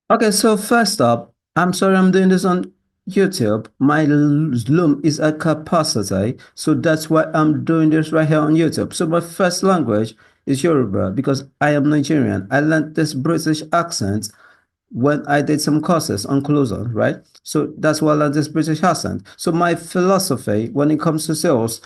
Okay, so first up, I'm sorry I'm doing this on YouTube. My Loom is at capacity, so that's why I'm doing this right here on YouTube. So my first language is Yoruba because I am Nigerian. I learned this British accent when I did some courses on Closer, right? So that's why I learned this British accent. So my philosophy when it comes to sales,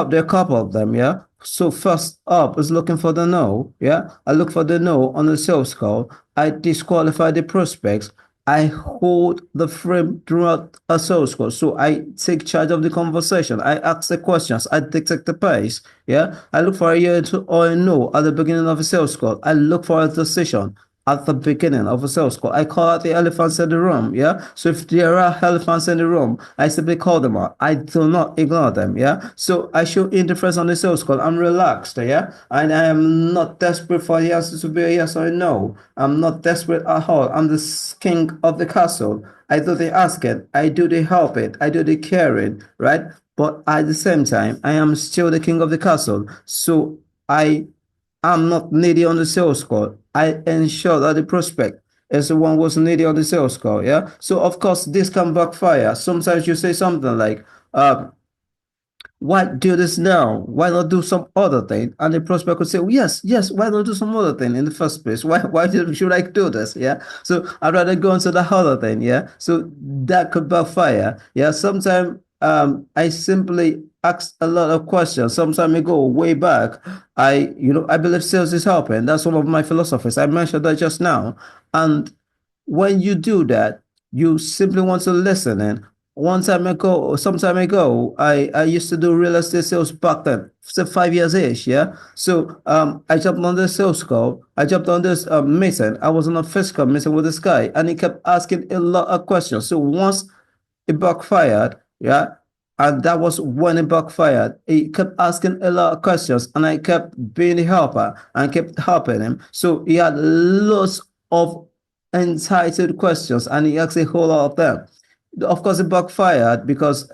there are a couple of them, yeah. So first up is looking for the no, yeah. I look for the no on the sales call. I disqualify the prospects. I hold the frame throughout a sales call. So I take charge of the conversation. I ask the questions. I dictate the pace. Yeah. I look for a yes or a no at the beginning of a sales call. I look for a decision at the beginning of a sales call. I call out the elephants in the room. Yeah. So if there are elephants in the room, I simply call them out. I do not ignore them. Yeah. So I show indifference on the sales call. I'm relaxed. Yeah. And I am not desperate for the answer to be a yes or a no. I'm not desperate at all. I'm the king of the castle. I do the asking. I do the helping. I do the caring. Right. But at the same time, I am still the king of the castle. So I'm not needy on the sales call. I ensure that the prospect is the one who's needy on the sales call. Yeah. So of course this can backfire. Sometimes you say something like, why do this now? Why not do some other thing? And the prospect would say, well, yes, yes, why not do some other thing in the first place? Should I do this? Yeah. So I'd rather go into the other thing. Yeah. So that could backfire. Yeah. Sometimes I simply ask a lot of questions. Sometimes I go way back. I believe sales is helping. That's one of my philosophies. I mentioned that just now. And when you do that, you simply want to listen in. One time ago, or some time ago, I used to do real estate sales back then, so 5 years ish, yeah. So I jumped on this sales call. I jumped on this meeting. I was on a physical meeting with this guy, and he kept asking a lot of questions. So once it backfired, yeah, and that was when it backfired. He kept asking a lot of questions, and I kept being the helper and kept helping him. So he had lots of entitled questions, and he asked a whole lot of them. Of course, it backfired because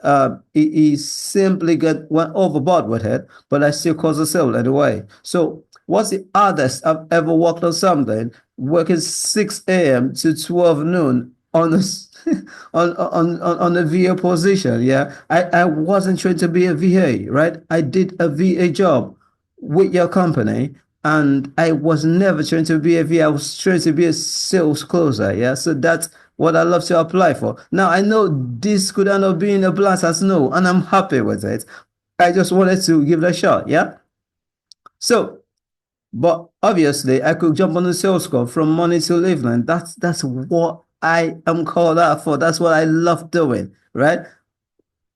he simply went overboard with it, but I still caused a sale anyway. So, what's the hardest I've ever worked on something? Working 6 a.m. to 12 noon on a on a VA position. Yeah, I wasn't trained to be a VA, right? I did a VA job with your company, and I was never trained to be a VA. I was trained to be a sales closer. Yeah, so that's what I love to apply for. Now I know this could end up being a blast as no, and I'm happy with it. I just wanted to give it a shot. Yeah. So, but obviously, I could jump on the sales call from morning till evening. That's what I am called out for. That's what I love doing, right?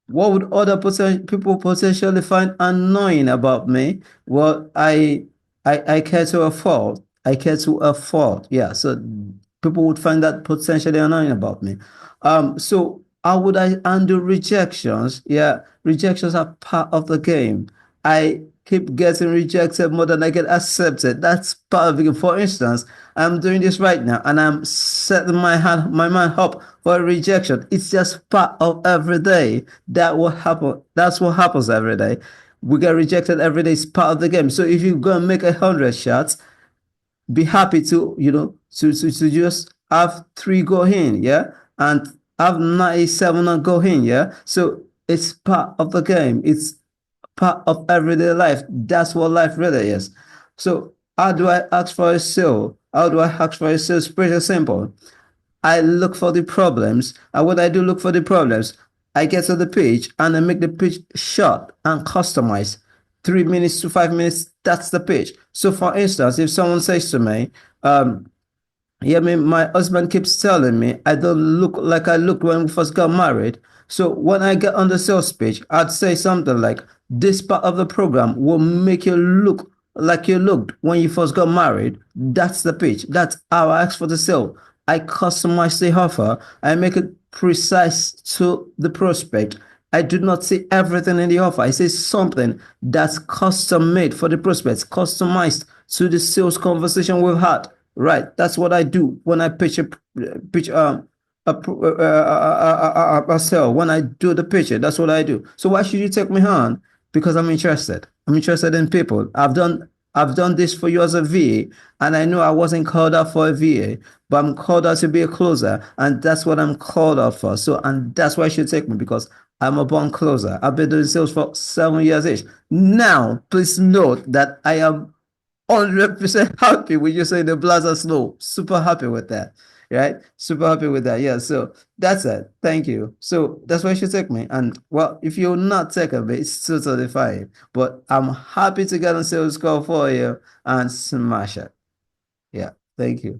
What would other people potentially find annoying about me? Well, I care to a fault. I care to a fault. Yeah. So people would find that potentially annoying about me. So how would I handle rejections? Yeah, rejections are part of the game. I keep getting rejected more than I get accepted. That's part of it. For instance, I'm doing this right now and I'm setting my mind up for a rejection. It's just part of every day. That will happen. That's what happens every day. We get rejected every day. It's part of the game. So if you go and make 100 shots, be happy to to just have three go in, yeah, and have 97 not go in, yeah. So it's part of the game. It's part of everyday life. That's what life really is. So how do I ask for a sale? How do I ask for a sale? It's pretty simple. I look for the problems. And when I do look for the problems, I get to the page and I make the page short and customized. 3 minutes to 5 minutes, that's the page. So for instance, if someone says to me, yeah, I mean, my husband keeps telling me I don't look like I looked when we first got married. So when I get on the sales page, I'd say something like, this part of the program will make you look like you looked when you first got married. That's the page. That's how I ask for the sale. I customize the offer. I make it precise to the prospect. I do not say everything in the offer. I say something that's custom made for the prospects, customized to the sales conversation we've had. Right. That's what I do when I pitch a sell. When I do the pitch, that's what I do. So why should you take me on? Because I'm interested. I'm interested in people. I've done this for you as a VA, and I know I wasn't called out for a VA, but I'm called out to be a closer, and that's what I'm called out for. So, and that's why you should take me because I'm a born closer. I've been doing sales for 7 years each. Now, please note that I am 100% happy with you saying the blast are slow. Super happy with that. Right? Super happy with that. Yeah. So that's it. Thank you. So that's why you should take me. And well, if you're not taking me, it's totally fine. But I'm happy to get on sales call for you and smash it. Yeah. Thank you.